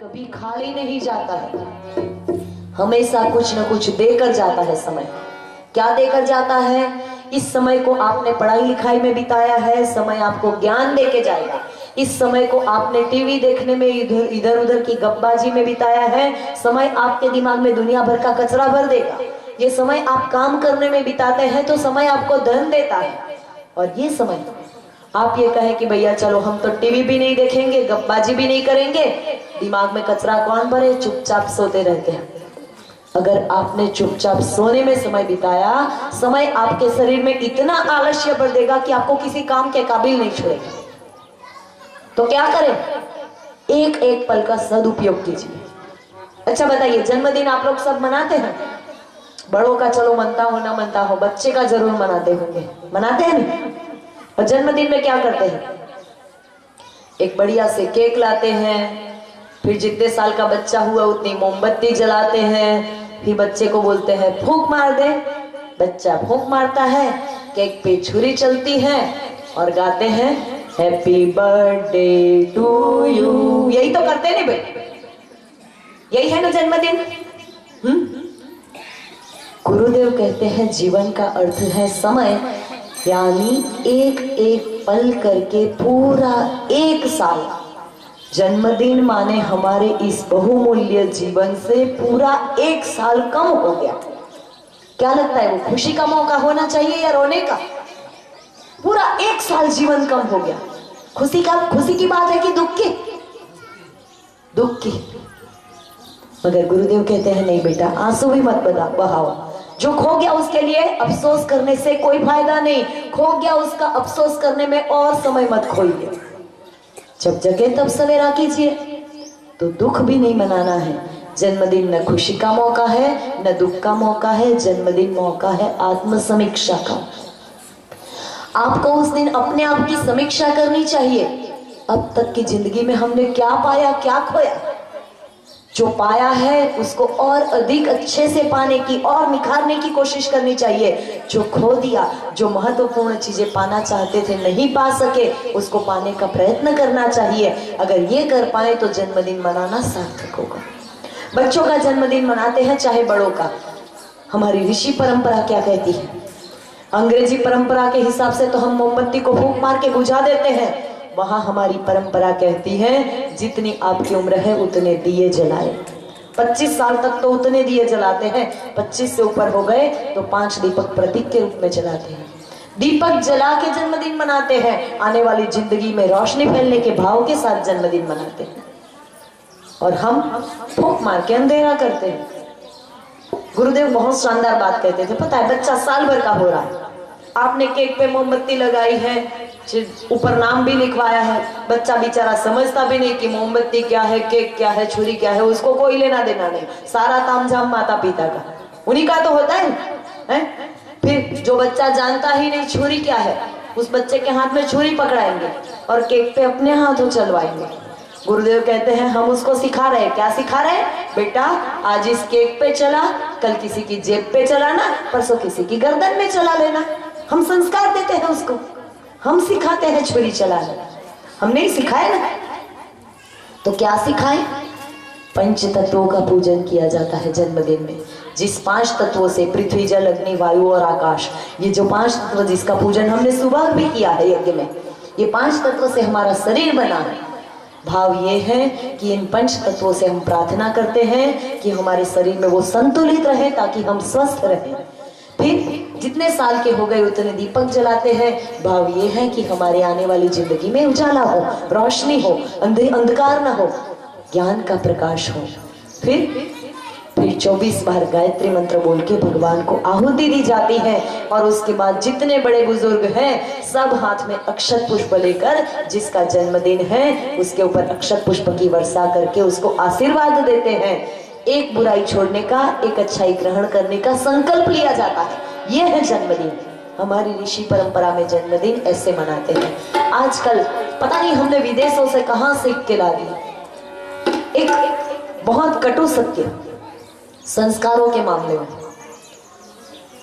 कभी खाली नहीं जाता है, हमेशा कुछ न कुछ देकर जाता है समय। क्या देकर जाता है? इस समय को आपने पढ़ाई लिखाई में बिताया है, समय आपको ज्ञान देके जाएगा। इस समय को आपने टीवी देखने में, इधर उधर की गप्पबाजी में बिताया है, समय आपके दिमाग में दुनिया भर का कचरा भर देगा। ये समय आप काम करने में बिताते हैं तो समय आपको धन देता है। और ये समय आप ये कहें कि भैया चलो हम तो टीवी भी नहीं देखेंगे, गप्पबाजी भी नहीं करेंगे, दिमाग में कचरा कौन भरे, चुपचाप सोते रहते हैं। अगर आपने चुपचाप सोने में समय बिताया, समय आपके शरीर में इतना आलस्य भर देगा कि आपको किसी काम के काबिल नहीं छोड़ेगा। तो क्या करें? एक एक पल का सदुपयोग कीजिए। अच्छा बताइए, जन्मदिन आप लोग सब मनाते हैं? बड़ों का चलो मनता हो ना मनता हो, बच्चे का जरूर मनाते होंगे, मनाते हैं ना? और जन्मदिन में क्या करते हैं? एक बढ़िया से केक लाते हैं, फिर जितने साल का बच्चा हुआ उतनी मोमबत्ती जलाते हैं, फिर बच्चे को बोलते हैं फूंक मार दे, बच्चा फूंक मारता है, केक पे छुरी चलती है और गाते हैं हैप्पी बर्थडे टू यू। यही तो करते नहीं भाई? यही है ना जन्मदिन? गुरुदेव कहते हैं जीवन का अर्थ है समय, यानी एक एक पल करके पूरा एक साल। जन्मदिन माने हमारे इस बहुमूल्य जीवन से पूरा एक साल कम हो गया। क्या लगता है, वो खुशी का मौका होना चाहिए या रोने का? पूरा एक साल जीवन कम हो गया। खुशी की बात है कि दुख की? दुख की। मगर गुरुदेव कहते हैं नहीं बेटा, आंसू भी मत बहाओ। जो खो गया उसके लिए अफसोस करने से कोई फायदा नहीं, खो गया उसका अफसोस करने में और समय मत खोइए। जब जगे तब सवेरा कीजिए। तो दुख भी नहीं मनाना है। जन्मदिन न खुशी का मौका है न दुख का मौका है, जन्मदिन मौका है आत्म समीक्षा का। आपको उस दिन अपने आप की समीक्षा करनी चाहिए। अब तक की जिंदगी में हमने क्या पाया, क्या खोया? जो पाया है उसको और अधिक अच्छे से पाने की और निखारने की कोशिश करनी चाहिए। जो खो दिया, जो महत्वपूर्ण चीजें पाना चाहते थे नहीं पा सके, उसको पाने का प्रयत्न करना चाहिए। अगर ये कर पाए तो जन्मदिन मनाना सार्थक होगा। बच्चों का जन्मदिन मनाते हैं चाहे बड़ों का। हमारी ऋषि परंपरा क्या कहती है? अंग्रेजी परंपरा के हिसाब से तो हम मोमबत्ती को फूंक मार के बुझा देते हैं, वहां हमारी परंपरा कहती है जितनी आपकी उम्र है उतने दिए जलाए। 25 साल तक तो उतने दिए जलाते हैं, 25 से ऊपर हो गए तो 5 दीपक प्रतीक के रूप में जलाते हैं। दीपक जला के जन्मदिन मनाते हैं, आने वाली जिंदगी में रोशनी फैलने के भाव के साथ जन्मदिन मनाते हैं। और हम फूंक मार के अंधेरा करते हैं। गुरुदेव बहुत शानदार बात कहते थे, पता है, बच्चा साल भर का हो रहा है, आपने केक पे मोमबत्ती लगाई है, ऊपर नाम भी लिखवाया है, बच्चा बेचारा समझता भी नहीं कि मोमबत्ती क्या है, केक क्या है, छुरी क्या है, उसको कोई लेना देना नहीं। सारा तामझाम माता पिता का, उन्हीं का तो होता है? फिर जो बच्चा जानता ही नहीं छुरी क्या है, उस बच्चे के हाथ में छुरी पकड़ाएंगे और केक पे अपने हाथों चलवाएंगे। गुरुदेव कहते हैं हम उसको सिखा रहे हैं। क्या सिखा रहे हैं? बेटा आज इस केक पे चला, कल किसी की जेब पे चलाना, परसों किसी की गर्दन में चला लेना। हम संस्कार देते हैं उसको, हम सिखाते हैं छुरी चलाना, हम नहीं सिखाए ना। तो क्या सिखाएं? पंच तत्वों का पूजन किया जाता है जन्मदिन में। जिस 5 तत्वों से पृथ्वी जल अग्नि वायु और आकाश, ये जो 5 तत्व जिसका पूजन हमने सुबह भी किया है यज्ञ में, ये 5 तत्वों से हमारा शरीर बना है। भाव ये है कि इन 5 तत्वों से हम प्रार्थना करते हैं कि हमारे शरीर में वो संतुलित रहे ताकि हम स्वस्थ रहें। फिर जितने साल के हो गए उतने दीपक जलाते हैं। भाव ये है कि हमारे आने वाली जिंदगी में उजाला हो, रोशनी हो, अंधकार ना हो, ज्ञान का प्रकाश हो। फिर 24 बार गायत्री मंत्र बोल के भगवान को आहुति दी जाती है। और उसके बाद जितने बड़े बुजुर्ग हैं सब हाथ में अक्षत पुष्प लेकर जिसका जन्मदिन है उसके ऊपर अक्षत पुष्प की वर्षा करके उसको आशीर्वाद देते हैं। एक बुराई छोड़ने का, एक अच्छाई ग्रहण करने का संकल्प लिया जाता है। यह है जन्मदिन। हमारी ऋषि परंपरा में जन्मदिन ऐसे मनाते हैं। आजकल पता नहीं हमने विदेशों से कहां सीख के ला दी एक बहुत कटु सत्य संस्कारों के मामले में।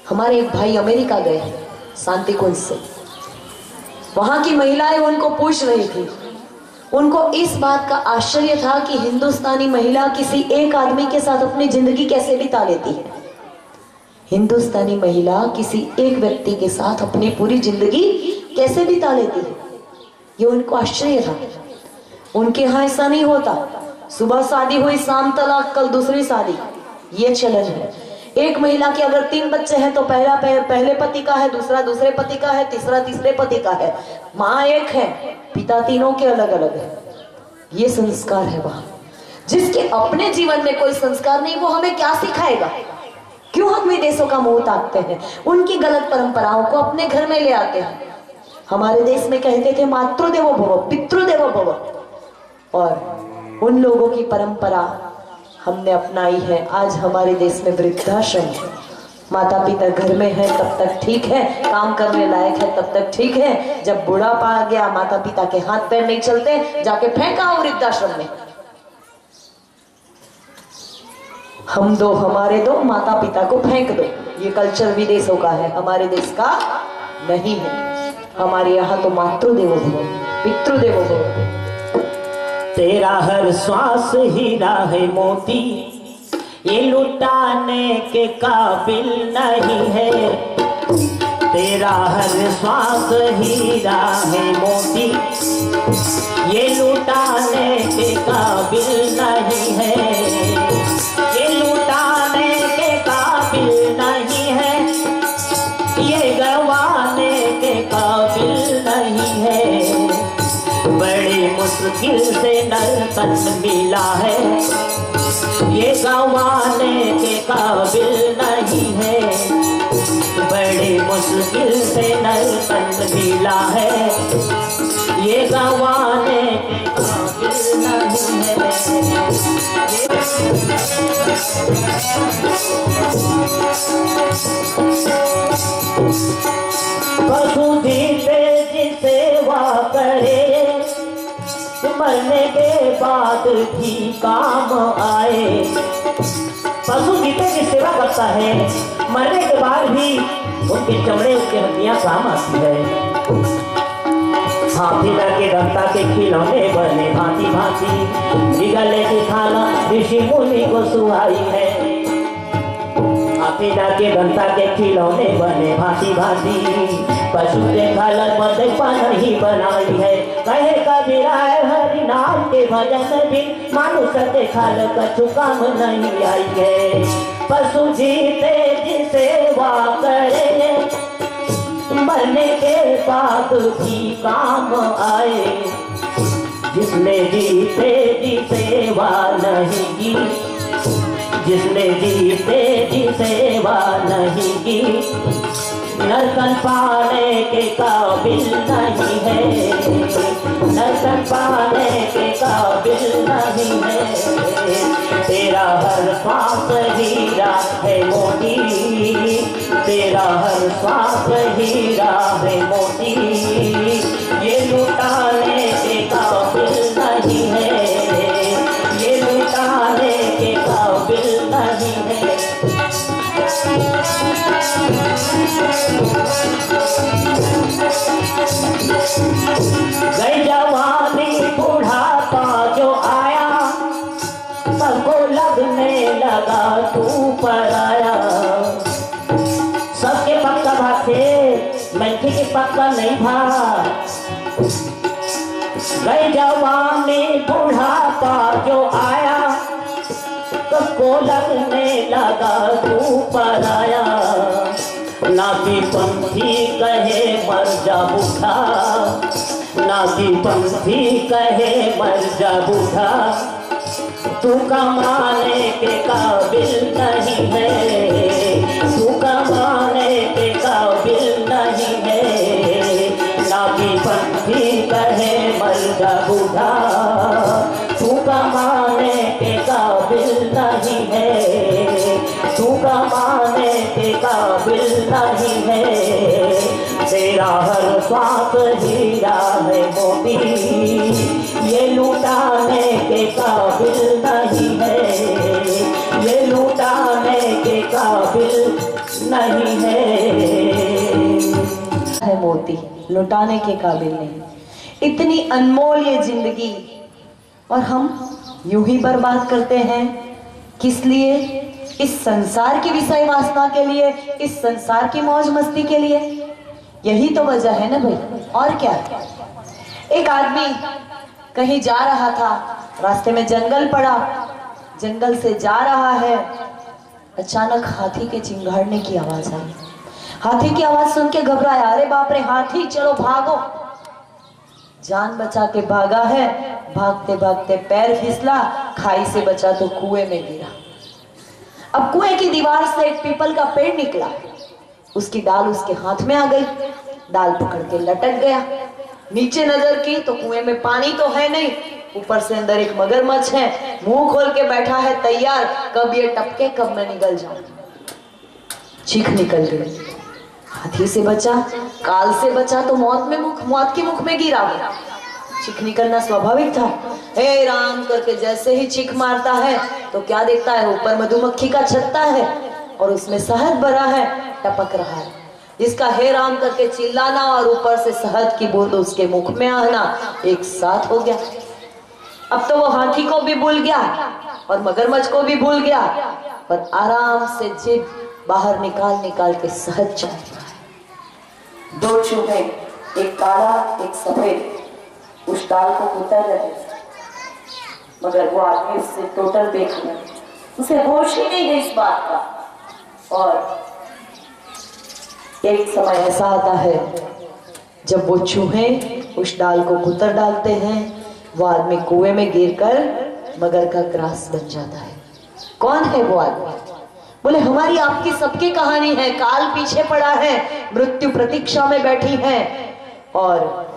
हमारे एक भाई अमेरिका गए हैं शांति कुंज से, वहां की महिलाएं उनको पूछ रही थी उनको इस बात का आश्चर्य था कि हिंदुस्तानी महिला किसी एक आदमी के साथ अपनी जिंदगी कैसे बिता लेती है। हिंदुस्तानी महिला किसी एक व्यक्ति के साथ अपनी पूरी जिंदगी कैसे बिता लेती है, ये उनको आश्चर्य था। उनके यहाँ ऐसा नहीं होता, सुबह शादी हुई शाम तलाक, कल दूसरी शादी, ये चलन है। एक महिला के अगर 3 बच्चे हैं तो पहला पहले पति का है, दूसरा दूसरे पति का है, तीसरा तीसरे पति का है। माँ एक है, पिता तीनों के अलग अलग है। ये संस्कार है वहां। जिसके अपने जीवन में कोई संस्कार नहीं, वो हमें क्या सिखाएगा? क्यों हम विदेशों का मुंह ताकते हैं, उनकी गलत परंपराओं को अपने घर में ले आते हैं। हमारे देश में कहते थे मातृदेवो भव, पितृदेवो भव, और उन लोगों की परंपरा हमने अपनाई है। आज हमारे देश में वृद्धाश्रम है। माता पिता घर में है तब तक ठीक है, काम करने लायक है तब तक ठीक है। जब बुढ़ापा आ गया, माता पिता के हाथ पैर नहीं चलते, जाके फेंका हो वृद्धाश्रम में। हम दो हमारे दो, माता पिता को फेंक दो। ये कल्चर विदेशों का है, हमारे देश का नहीं है। हमारे यहाँ तो मातृदेवो भव, पितृदेवो भव। तेरा हर श्वास हीरा है मोती, ये लुटाने के काबिल नहीं है। तेरा हर श्वास हीरा है मोती, ये लुटाने के काबिल नहीं है। ये लुटाने के काबिल नहीं है, ये गंवाने के काबिल नहीं है। बड़ी मुश्किल से नरतन मिला है, ये गंवाने के काबिल नहीं है। बड़ी मुश्किल से नरतन मिला है, ये गंवाने के काबिल नहीं है। पशु जीते जिसे सेवा करे, मरने के बाद भी काम आए। पशु जीते की सेवा करता है, मरने के बाद भी उनके चमड़े उसके हड्डियां काम आती है। हाथी के दंता के खिलौने बने भांति भांति, गले की खाना ऋषि मुनि को सुहाई है। हाथी के दंता के खिलौने बने भांति भांति, पशु के खालर मदपा नहीं बनाई है। कहे कबीरा हरि नाम के भजन भी, मानुष के खाल कछु काम नहीं आई है। पशु जीते जी सेवा करे, मरने के बाद भी काम आए। जिसने जीते जी सेवा नहीं की, जिसने जीते जी सेवा नहीं की, नरकन पाने के काबिल नहीं है। नरकन पाने के काबिल नहीं है। तेरा हर श्वास हीरा है मोती, तेरा हर श्वास हीरा है मोती, ये लुटाने के काबिल नहीं है। ये लुटाने के काबिल नहीं है। गई जवानी बुढ़ापा जो आया, सबको लगने लगा तू पर आया। सबके पक्का भाग थे, मैंने के पक्का नहीं भाग। गई जवानी बुढ़ापा जो आया, सबको लगने लगा तू पर आया। नाती पंथी कहे मर जा बूढ़ा, नाती पंथी कहे मर जा बूढ़ा। तू कमाने के काबिल नहीं है, तू कमाने के काबिल नहीं है। नाती पंथी कहे मर जा बूढ़ा, तू कमाने के काबिल नहीं है। तू कमाने के काबिल नहीं है। तेरा हर श्वास हीरा है मोती, ये लुटाने के काबिल नहीं है। ये लुटाने के काबिल नहीं है। मोती लुटाने के काबिल नहीं। इतनी अनमोल ये जिंदगी, और हम यूं ही बर्बाद करते हैं। किस लिए? इस संसार की विषय वासना के लिए, इस संसार की मौज मस्ती के लिए। यही तो वजह है ना भाई, और क्या। एक आदमी कहीं जा रहा था, रास्ते में जंगल पड़ा, जंगल से जा रहा है, अचानक हाथी के चिंगाड़ने की आवाज आई। हाथी की आवाज सुन के घबराया, अरे बाप रे हाथी, चलो भागो। जान बचा के भागा है, भागते भागते पैर फिसला, खाई से बचा तो कुएं में गिरा। अब कुएं की दीवार से एक पीपल का पेड़ निकला, उसकी डाल उसके हाथ में आ गई, डाल पकड़ के लटक गया। नीचे नजर की तो कुएं में पानी तो है नहीं, ऊपर से अंदर एक मगरमच्छ है, मुंह खोल के बैठा है तैयार, कब ये टपके कब मैं निकल जाऊं। चीख निकल गई। हाथी से बचा, काल से बचा तो मौत के मुख में गिरा गया। चीख निकलना स्वाभाविक था। हे राम करके जैसे ही चीख मारता है तो क्या देखता है, ऊपर मधुमक्खी का छत्ता है और उसमें शहद भरा है, टपक रहा है। इसका हे राम करके चिल्लाना और ऊपर से शहद की बूंद उसके मुख में आना एक साथ हो गया। अब तो वो हाथी को भी भूल गया और मगरमच्छ को भी भूल गया, पर आराम से जिभ बाहर निकाल के शहद चाट रहा है। दो चूहे, एक काला एक सफेद, उस डाल को कुतर रहे, मगर वो आदमी उससे टोटल बेखबर, उसे होश ही नहीं है इस बात का। और एक समय ऐसा आता है जब वो चूहे उस डाल को कुतर डालते हैं, वो आदमी कुएं में गिरकर मगर का ग्रास बन जाता है। कौन है वो आदमी? बोले हमारी आपकी सबकी कहानी है। काल पीछे पड़ा है, मृत्यु प्रतीक्षा में बैठी है, और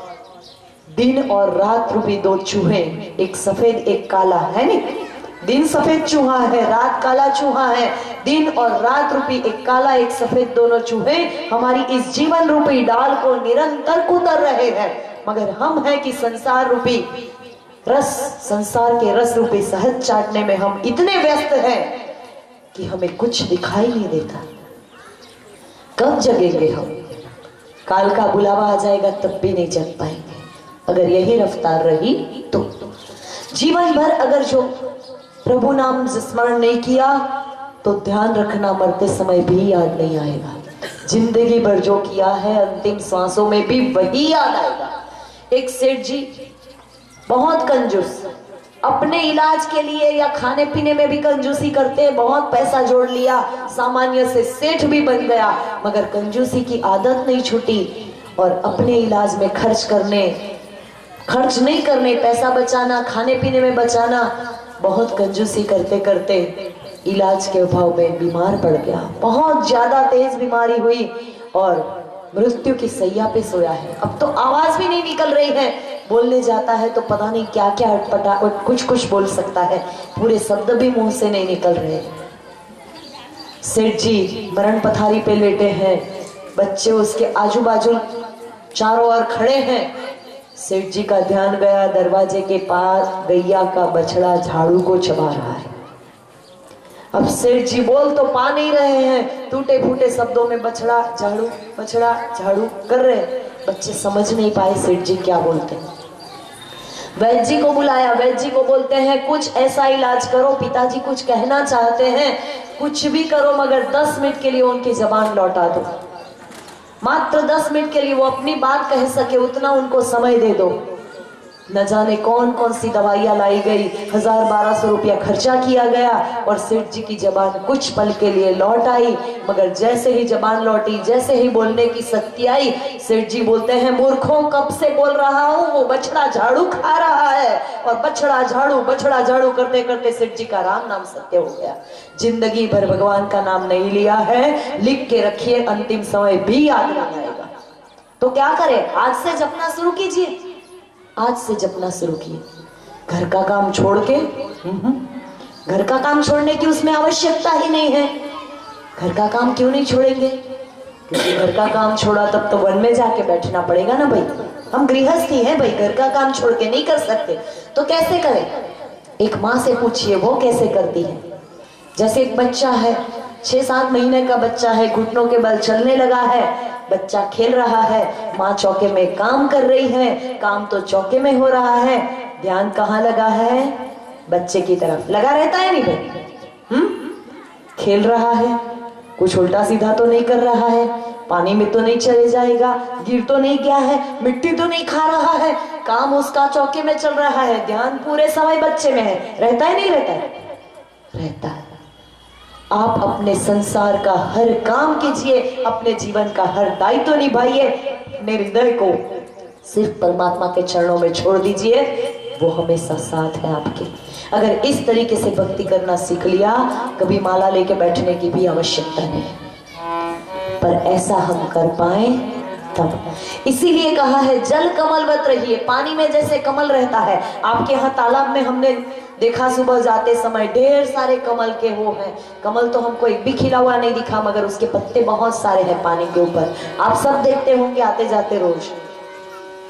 दिन और रात रूपी दो चूहे, एक सफेद एक काला है नहीं, दिन सफेद चूहा है, रात काला चूहा है। दिन और रात रूपी एक काला एक सफेद दोनों चूहे हमारी इस जीवन रूपी डाल को निरंतर कुतर रहे हैं, मगर हम हैं कि संसार रूपी रस, संसार के रस रूपी शहद चाटने में हम इतने व्यस्त हैं कि हमें कुछ दिखाई नहीं देता। कब जगेंगे हम? काल का बुलावा आ जाएगा तब भी नहीं जग पाएंगे। अगर यही रफ्तार रही तो जीवन भर अगर जो प्रभु नाम स्मरण नहीं किया तो ध्यान रखना मरते समय भी याद नहीं आएगा। जिंदगी भर जो किया है अंतिम सांसों में भी वही याद आएगा। एक सेठ जी बहुत कंजूस, अपने इलाज के लिए या खाने पीने में भी कंजूसी करते हैं, बहुत पैसा जोड़ लिया, सामान्य से सेठ भी बन गया, मगर कंजूसी की आदत नहीं छूटी और अपने इलाज में खर्च नहीं करने, पैसा बचाना, खाने पीने में बचाना, बहुत कंजूसी करते करते इलाज के अभाव में बीमार पड़ गया। बहुत ज्यादा तेज बीमारी हुई और मृत्यु की सैया पे सोया है। अब तो आवाज भी नहीं निकल रही है, बोलने जाता है तो पता नहीं क्या क्या अटपटा कुछ बोल सकता है, पूरे शब्द भी मुंह से नहीं निकल रहे। सेठ जी मरण पथारी पे लेटे हैं, बच्चे उसके आजू बाजू चारों ओर खड़े हैं। सेठ जी का ध्यान गया, दरवाजे के पास गैया का बछड़ा झाड़ू को चबा रहा है। अब सेठ जी बोल तो पा नहीं रहे हैं, टूटे फूटे शब्दों में बछड़ा झाड़ू कर रहे। बच्चे समझ नहीं पाए सेठ जी क्या बोलते हैं। वैद्य जी को बुलाया, वैद्य जी को बोलते हैं कुछ ऐसा इलाज करो, पिताजी कुछ कहना चाहते हैं, कुछ भी करो मगर 10 मिनट के लिए उनकी जबान लौटा दो। मात्र 10 मिनट के लिए वो अपनी बात कह सके उतना उनको समय दे दो। न जाने कौन कौन सी दवाइयां लाई गई, 1000-1200 रुपया खर्चा किया गया और सेठ जी की जबान कुछ पल के लिए लौट आई, मगर जैसे ही जबान लौटी, जैसे ही बोलने की शक्ति आई, सेठ जी बोलते हैं मूर्खों कब से बोल रहा हूँ, वो बछड़ा झाड़ू खा रहा है। और बछड़ा झाड़ू करते करते सेठ जी का राम नाम सत्य हो गया। जिंदगी भर भगवान का नाम नहीं लिया है, लिख के रखिए, अंतिम समय भी याद नहीं आएगा। तो क्या करें? आज से जपना शुरू कीजिए, आज से जपना शुरू किए। घर का काम छोड़ के, घर का काम छोड़ने की उसमें आवश्यकता ही नहीं है। घर का काम क्यों नहीं छोड़ेंगे? क्योंकि घर का काम छोड़ा तब तो वन में जाके बैठना पड़ेगा ना भाई। हम गृहस्थी हैं भाई, घर का काम छोड़ के नहीं कर सकते, तो कैसे करें? एक माँ से पूछिए वो कैसे करती है। जैसे एक बच्चा है, 6-7 महीने का बच्चा है, घुटनों के बल चलने लगा है, बच्चा खेल रहा है, माँ चौके में काम कर रही है, काम तो चौके में हो रहा है, ध्यान कहाँ लगा है? बच्चे की तरफ लगा रहता है नहीं भाई? खेल रहा है, कुछ उल्टा सीधा तो नहीं कर रहा है, पानी में तो नहीं चले जाएगा, गिर तो नहीं गया है, मिट्टी तो नहीं खा रहा है, काम उसका चौके में चल रहा है, ध्यान पूरे समय बच्चे में है। रहता है नहीं रहता है? रहता है। आप अपने संसार का हर काम कीजिए, अपने जीवन का हर दायित्व निभाइए, अपने हृदय को सिर्फ परमात्मा के चरणों में छोड़ दीजिए, वो हमेशा साथ है आपके। अगर इस तरीके से भक्ति करना सीख लिया, कभी माला लेके बैठने की भी आवश्यकता नहीं, पर ऐसा हम कर पाए तब। इसीलिए कहा है जल कमलवत रहिए, पानी में जैसे कमल रहता है। आपके यहाँ तालाब में हमने देखा सुबह जाते समय ढेर सारे कमल के वो हैं। कमल तो हमको एक भी खिला हुआ नहीं दिखा, मगर उसके पत्ते बहुत सारे हैं पानी के ऊपर। आप सब देखते होंगे आते जाते रोज।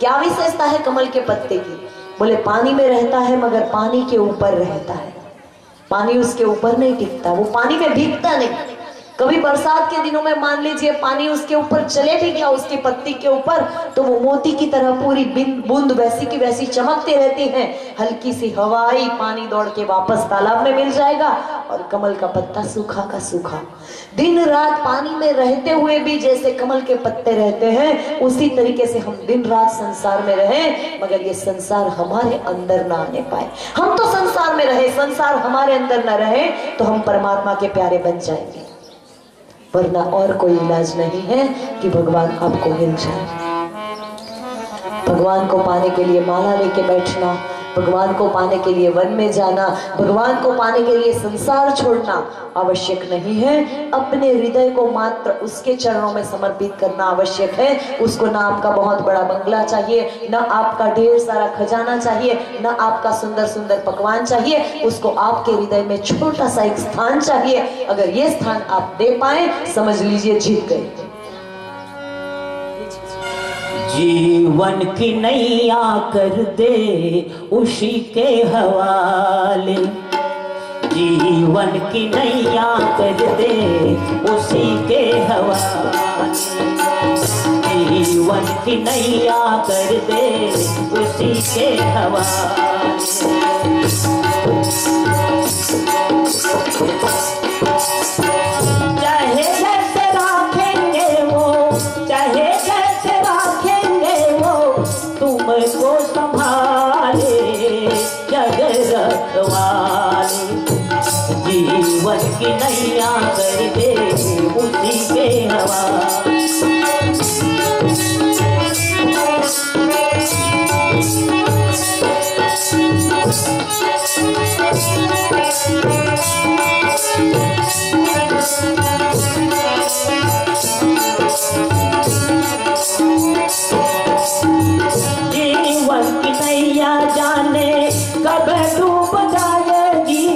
क्या विशेषता है कमल के पत्ते की? बोले पानी में रहता है मगर पानी के ऊपर रहता है, पानी उसके ऊपर नहीं टिकता, वो पानी में भीगता नहीं। कभी बरसात के दिनों में मान लीजिए पानी उसके ऊपर चले भी गया, उसकी पत्ती के ऊपर, तो वो मोती की तरह पूरी बूंद वैसी की वैसी चमकती रहती है। हल्की सी हवाई पानी दौड़ के वापस तालाब में मिल जाएगा और कमल का पत्ता सूखा का सूखा। दिन रात पानी में रहते हुए भी जैसे कमल के पत्ते रहते हैं, उसी तरीके से हम दिन रात संसार में रहें, मगर ये संसार हमारे अंदर ना आने पाए। हम तो संसार में रहे, संसार हमारे अंदर ना रहे तो हम परमात्मा के प्यारे बन जाएंगे, वरना और कोई इलाज नहीं है कि भगवान आपको मिल जाए। भगवान को पाने के लिए माला लेके बैठना, भगवान को पाने के लिए वन में जाना, भगवान को पाने के लिए संसार छोड़ना आवश्यक नहीं है। अपने हृदय को मात्र उसके चरणों में समर्पित करना आवश्यक है। उसको ना आपका बहुत बड़ा बंगला चाहिए, ना आपका ढेर सारा खजाना चाहिए, ना आपका सुंदर सुंदर पकवान चाहिए। उसको आपके हृदय में छोटा सा एक स्थान चाहिए। अगर ये स्थान आप दे पाए, समझ लीजिए जीत गए। जीवन की नैया कर दे उसी के हवाले, जीवन की नैया कर दे उसी के हवाले, जीवन की नैया कर दे उसी के हवाले। चाहे जैसे राखेंगे वो, चाहे जैसे राखेंगे वो, तुमको संभाले जग रखवाले। जीवन की नैया कर दे उसी के हवाले। जीवन की नैया जाने कब डूब जाएगी,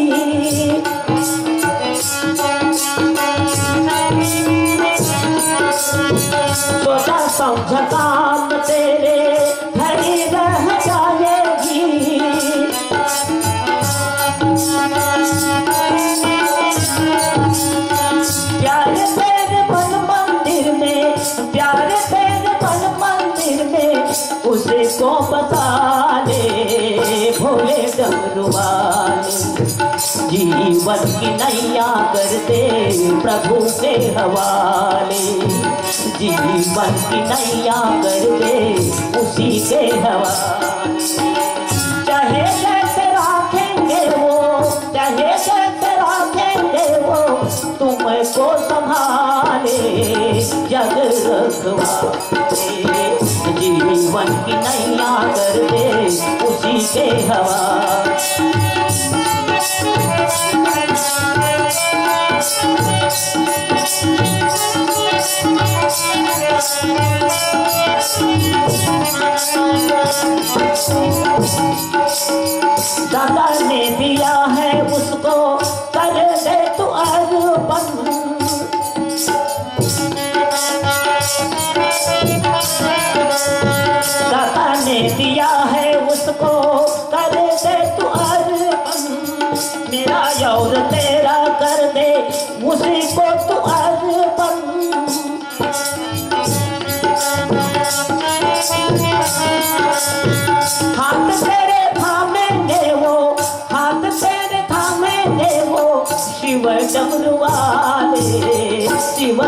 सोचा समझा काम तेरे धरी रह जाएगी। प्यारे तेरे मन मंदिर में, प्यारे तेरे मन मंदिर में, उसे को बता ले भोले डमरू वाले। जीवन की नैया कर दे प्रभु के हवाले, जीवन की नैया कर दे उसी के हवाले। चाहे जैसे राखेंगे वो, चाहे जैसे राखेंगे वो, तुमको संभाले जग रखवाले। जीवन की नैया कर दे उसी के हवाले। दादा ने दिया है उसको कर दे तू अर्पण, दादा ने दिया है उसको कर दे तू अर्पण। मेरा और तेरा कर दे उसी को तू अर्पण। वो शिव डमरू वाले शिव